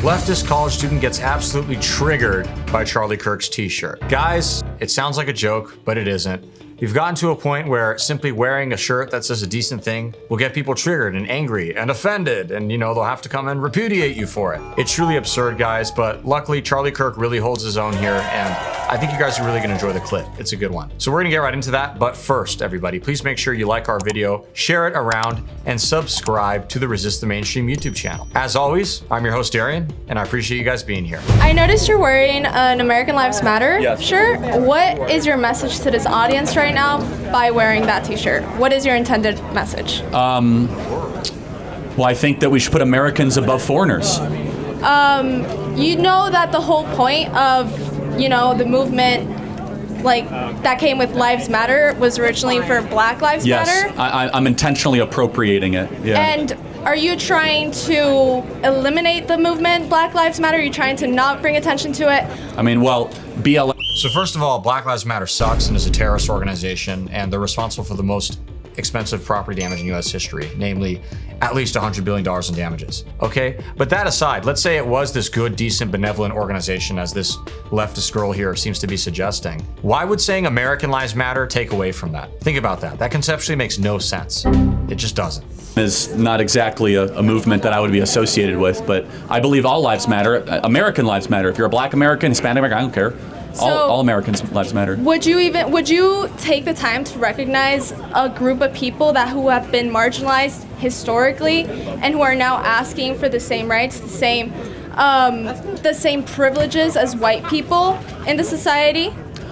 Leftist college student gets absolutely triggered by Charlie Kirk's t-shirt. Guys, it sounds like a joke, but it isn't. You've gotten to a point where simply wearing a shirt that says a decent thing will get people triggered and angry and offended, and they'll have to come and repudiate you for it. It's truly absurd, guys, but luckily Charlie Kirk really holds his own here, and I think you guys are really gonna enjoy the clip. It's a good one. So we're gonna get right into that, but first, everybody, please make sure you like our video, share it around, and subscribe to the Resist the Mainstream YouTube channel. As always, I'm your host, Darian, and I appreciate you guys being here. I noticed you're wearing an American Lives Matter shirt. What is your message to this audience right now by wearing that t-shirt? What is your intended message? Well, I think that we should put Americans above foreigners. You know that the whole point of, the movement that came with Lives Matter was originally for Black Lives Matter? Yes, I'm intentionally appropriating it. Yeah. And are you trying to eliminate the movement Black Lives Matter? Are you trying to not bring attention to it? I mean, well, BLM. So first of all, Black Lives Matter sucks and is a terrorist organization, and they're responsible for the most expensive property damage in US history, namely at least $100 billion in damages. Okay, but that aside, let's say it was this good, decent, benevolent organization as this leftist girl here seems to be suggesting. Why would saying American Lives Matter take away from that? Think about that. That conceptually makes no sense. It just doesn't. Is not exactly a movement that I would be associated with, but I believe all lives matter. American lives matter. If you're a Black American, Hispanic American, I don't care. All Americans' lives matter. Would you take the time to recognize a group of people who have been marginalized historically and who are now asking for the same rights, the same privileges as white people in the society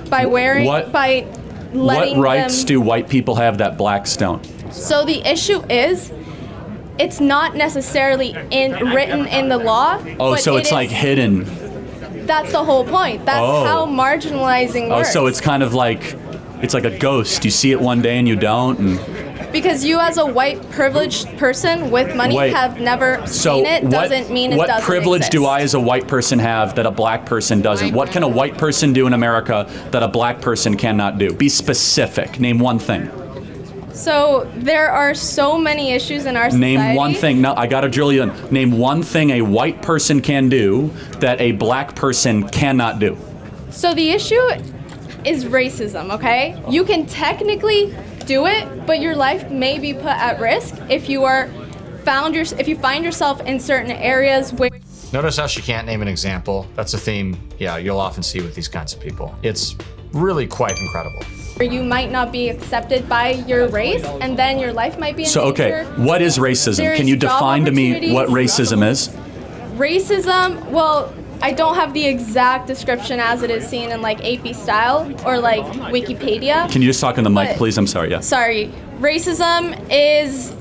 by letting what rights do white people have that blacks don't? So the issue is, it's not necessarily written in the law. Oh, so it's like hidden. That's the whole point. That's how marginalizing works. Oh, so it's kind of like, it's like a ghost. You see it one day and you don't. And because you as a white privileged person with money have never seen it, doesn't mean it doesn't What privilege exist. do I as a white person have that a black person doesn't? What can a white person do in America that a black person cannot do? Be specific. Name one thing. So there are so many issues in our society. Name one thing. No, I got to drill you in. Name one thing a white person can do that a black person cannot do. So the issue is racism, okay? You can technically do it, but your life may be put at risk if you find yourself in certain areas where. Notice how she can't name an example. That's a theme, you'll often see with these kinds of people. It's really quite incredible. You might not be accepted by your race, and then your life might be in danger. Okay, what is racism? Can you define to me what racism is? Racism, well, I don't have the exact description as it is seen in AP style or Wikipedia. Can you just talk in the mic, please? I'm sorry, yeah. Sorry. Racism is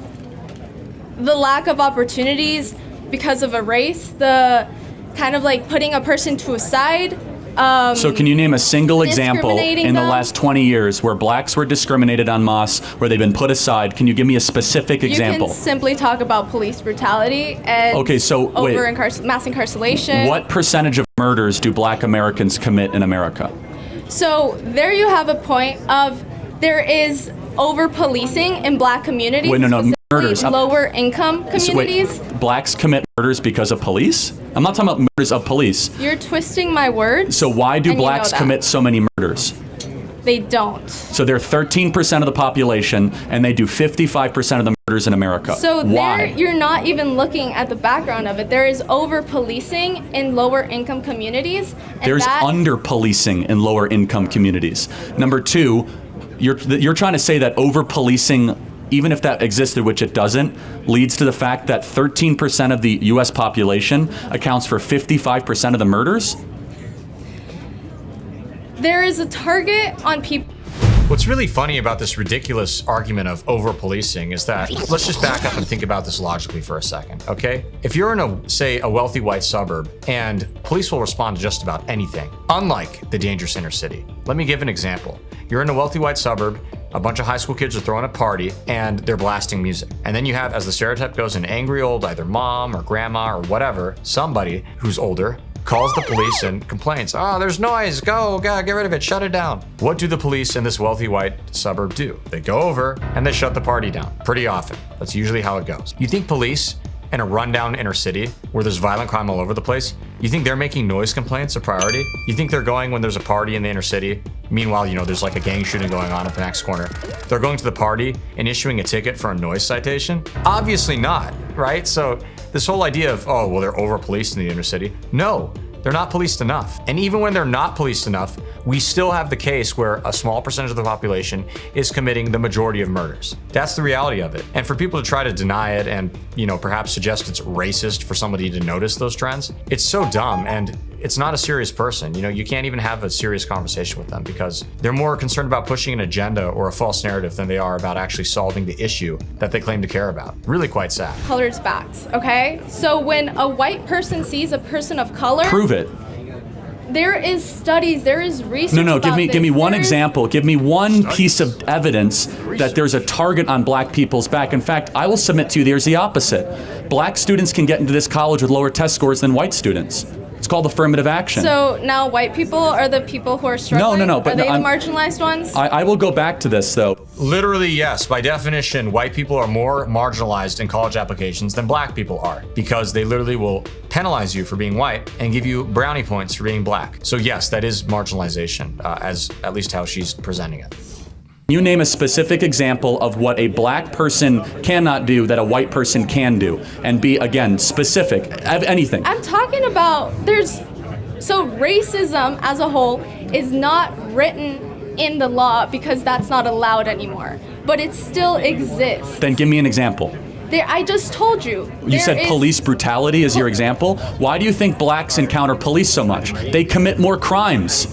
the lack of opportunities because of a race, the kind of putting a person to a side. So can you name a single example in the last 20 years where blacks were discriminated en masse, where they've been put aside? Can you give me a specific example? You can simply talk about police brutality and mass incarceration. What percentage of murders do Black Americans commit in America? So there you have a point of there is over-policing in Black communities. Wait, no, murders. Lower income communities. Blacks commit murders because of police? I'm not talking about murders of police. You're twisting my words. So why do blacks commit so many murders? They don't. So they're 13% of the population, and they do 55% of the murders in America. So why? You're not even looking at the background of it. There is over-policing in lower income communities. There's under-policing in lower income communities. Number two, you're trying to say that over-policing, even if that existed, which it doesn't, leads to the fact that 13% of the U.S. population accounts for 55% of the murders? There is a target on people. What's really funny about this ridiculous argument of over-policing is that, let's just back up and think about this logically for a second, okay? If you're in say a wealthy white suburb and police will respond to just about anything, unlike the dangerous inner city. Let me give an example. You're in a wealthy white suburb, a bunch of high school kids are throwing a party and they're blasting music. And then you have, as the stereotype goes, an angry old either mom or grandma or whatever, somebody who's older, calls the police and complains, there's noise, get rid of it, shut it down. What do the police in this wealthy white suburb do? They go over and they shut the party down pretty often. That's usually how it goes. You think police in a rundown inner city where there's violent crime all over the place, you think they're making noise complaints a priority? You think they're going when there's a party in the inner city? Meanwhile, there's like a gang shooting going on at the next corner. They're going to the party and issuing a ticket for a noise citation? Obviously not, right? So this whole idea of, oh, well, they're over-policed in the inner city. No, they're not policed enough. And even when they're not policed enough, we still have the case where a small percentage of the population is committing the majority of murders. That's the reality of it. And for people to try to deny it and, perhaps suggest it's racist for somebody to notice those trends, it's so dumb, and it's not a serious person. You can't even have a serious conversation with them because they're more concerned about pushing an agenda or a false narrative than they are about actually solving the issue that they claim to care about. Really quite sad. Colored backs, okay? So when a white person sees a person of color, Prove it. there is studies, there is research. No, about give me this. one There is- example. Give me one piece of evidence that there's a target on black people's back. In fact, I will submit to you there's the opposite. Black students can get into this college with lower test scores than white students. It's called affirmative action. So now white people are the people who are struggling? No, Are but they I'm- the marginalized ones? I will go back to this, though. Literally, yes. By definition, white people are more marginalized in college applications than black people are because they literally will penalize you for being white and give you brownie points for being black. So yes, that is marginalization, as at least how she's presenting it. You name a specific example of what a black person cannot do that a white person can do, and be, again, specific. Anything. I'm talking about so racism as a whole is not written in the law because that's not allowed anymore, but it still exists. Then give me an example. I just told you. You said police brutality is your example. Why do you think blacks encounter police so much? They commit more crimes.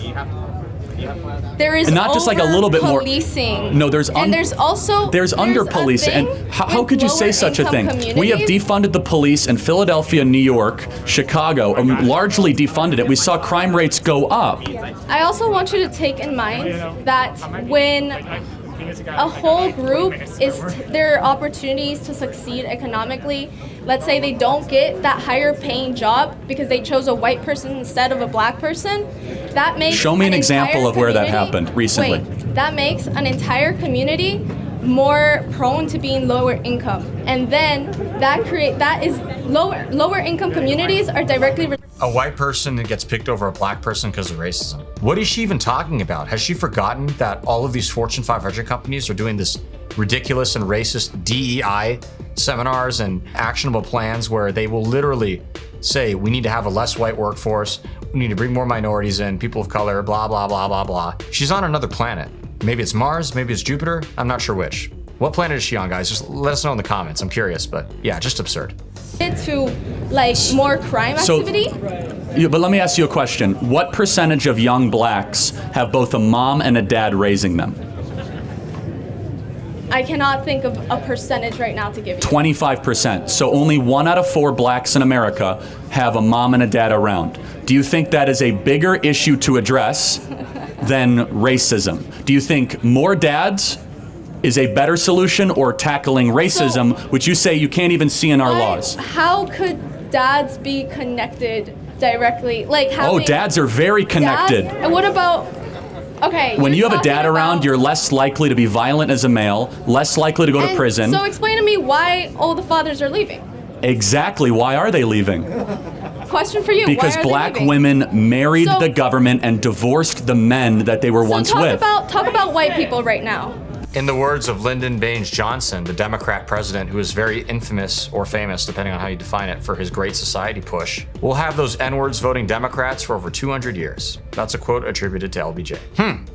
There is And not just like a little bit more- policing. No, there's and there's also under a policing. thing And how with could you say such a lower-income thing? We have communities. defunded the police in Philadelphia, New York, Chicago, and largely defunded it. We saw crime rates go up. I also want you to take in mind that when a whole group their opportunities to succeed economically, let's say they don't get that higher paying job because they chose a white person instead of a black person, that makes Show me an example entire of where that community- happened recently. Wait, that makes an entire community more prone to being lower income, and then that is lower income communities are directly A white person that gets picked over a black person because of racism. What is she even talking about? Has she forgotten that all of these Fortune 500 companies are doing this ridiculous and racist DEI seminars and actionable plans where they will literally say, we need to have a less white workforce, we need to bring more minorities in, people of color, blah, blah, blah, blah, blah. She's on another planet. Maybe it's Mars, maybe it's Jupiter, I'm not sure which. What planet is she on, guys? Just let us know in the comments. I'm curious, but yeah, just absurd. to more crime activity. Yeah, but let me ask you a question. What percentage of young blacks have both a mom and a dad raising them? I cannot think of a percentage right now to give you. 25%. So only 1 out of 4 blacks in America have a mom and a dad around. Do you think that is a bigger issue to address than racism? Do you think more dads is a better solution, or tackling racism, which you say you can't even see in our laws? How could dads be connected directly? Like Oh, dads are very connected. Dads? And what about? Okay. When you you're have a dad talking around, about- you're less likely to be violent as a male, less likely to go to And prison. So explain to me why all the fathers are leaving. Exactly. Why are they leaving? Question for you. Because why are black they leaving? women married So- the government and divorced the men that they were once talk with. Talk about white people right now. In the words of Lyndon Baines Johnson, the Democrat president who is very infamous or famous, depending on how you define it, for his Great Society push, we'll have those N-words voting Democrats for over 200 years. That's a quote attributed to LBJ.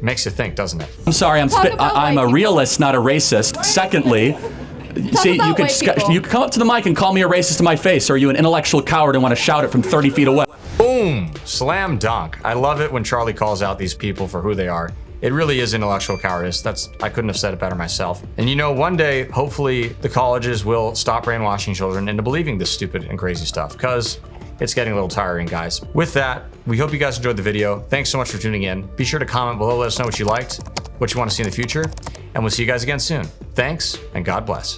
Makes you think, doesn't it? I'm sorry, I'm Talk about I'm white a people. realist, not a racist. Secondly, see, about you can white people. you can come up to the mic and call me a racist to my face, or are you an intellectual coward and want to shout it from 30 feet away? Boom! Slam dunk. I love it when Charlie calls out these people for who they are. It really is intellectual cowardice. I couldn't have said it better myself. And you know, one day, hopefully, the colleges will stop brainwashing children into believing this stupid and crazy stuff, because it's getting a little tiring, guys. With that, we hope you guys enjoyed the video. Thanks so much for tuning in. Be sure to comment below, let us know what you liked, what you want to see in the future, and we'll see you guys again soon. Thanks, and God bless.